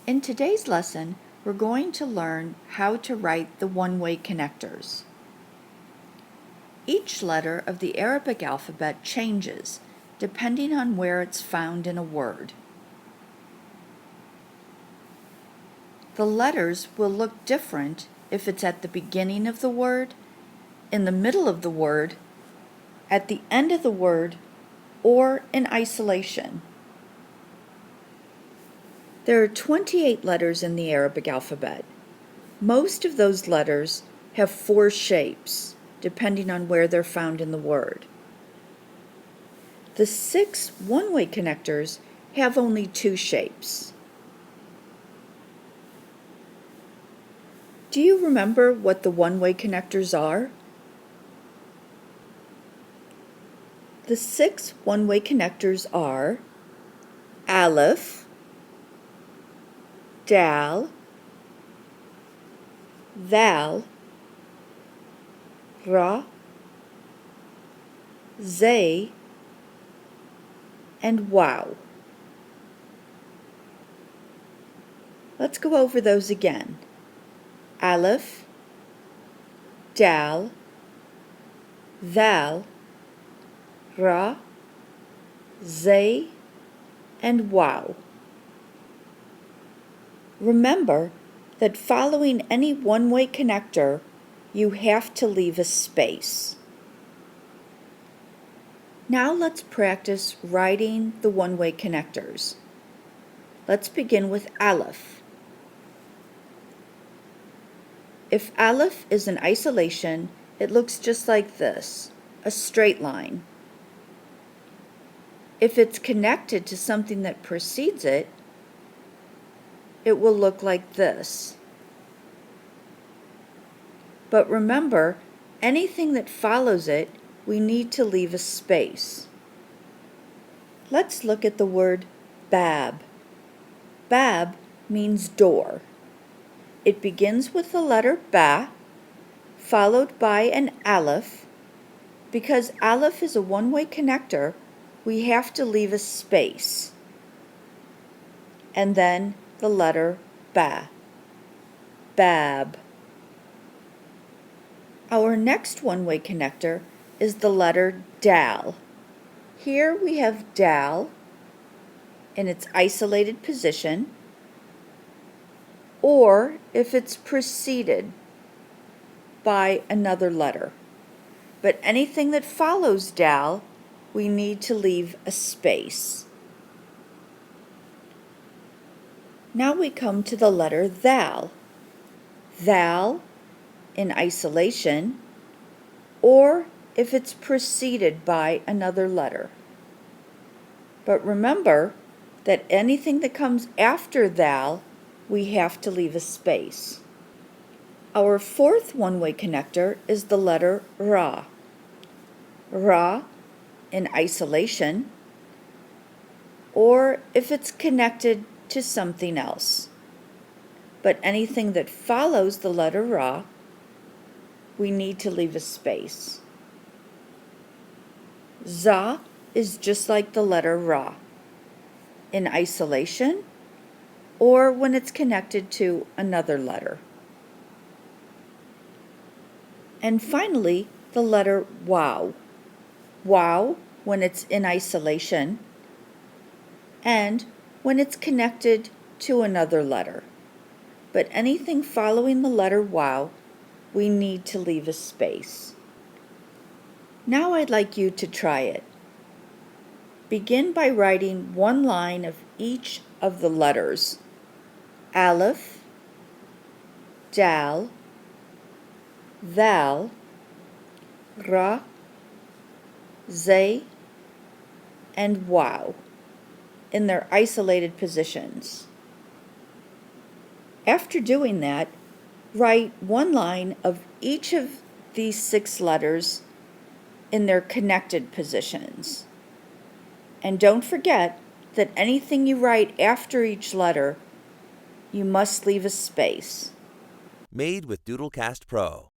In today's lesson, we're going to learn how to write the one-way connectors. Each letter of the Arabic alphabet changes depending on where it's found in a word. The letters will look different if it's at the beginning of the word, in the middle of the word, at the end of the word, or in isolation. There are 28 letters in the Arabic alphabet. Most of those letters have 4 shapes, depending on where they're found in the word. The 6 one-way connectors have only 2 shapes. Do you remember what the one-way connectors are? The 6 one-way connectors are Aleph, Dal, Val, Ra, Zay, and Wow. Let's go over those again. Aleph, Dal, Val, Ra, Zay, and Wow. Remember that following any one-way connector, you have to leave a space. Now let's practice writing the one-way connectors. Let's begin with Aleph. If Aleph is in isolation, it looks just like this, a straight line. If it's connected to something that precedes it, it will look like this. But remember, anything that follows it, we need to leave a space. Let's look at the word Bab. Bab means door. It begins with the letter Ba, followed by an Aleph. Because Aleph is a one-way connector, we have to leave a space. And then the letter Ba. Bab. Our next one-way connector is the letter Dal. Here we have Dal in its isolated position, or if it's preceded by another letter. But anything that follows Dal, we need to leave a space. Now we come to the letter Thal. Thal in isolation, or if it's preceded by another letter. But remember that anything that comes after Thal, we have to leave a space. Our fourth one-way connector is the letter Ra. Ra in isolation, or if it's connected to something else. But anything that follows the letter Ra, we need to leave a space. Za is just like the letter Ra, in isolation, or when it's connected to another letter. And finally, the letter Wow. Wow when it's in isolation, and when it's connected to another letter. But anything following the letter Wow, we need to leave a space. Now I'd like you to try it. Begin by writing one line of each of the letters. Aleph, Dal, Val, Ra, Zay, and Wow in their isolated positions. After doing that, write one line of each of these 6 letters in their connected positions. And don't forget that anything you write after each letter, you must leave a space. Made with Doodlecast Pro.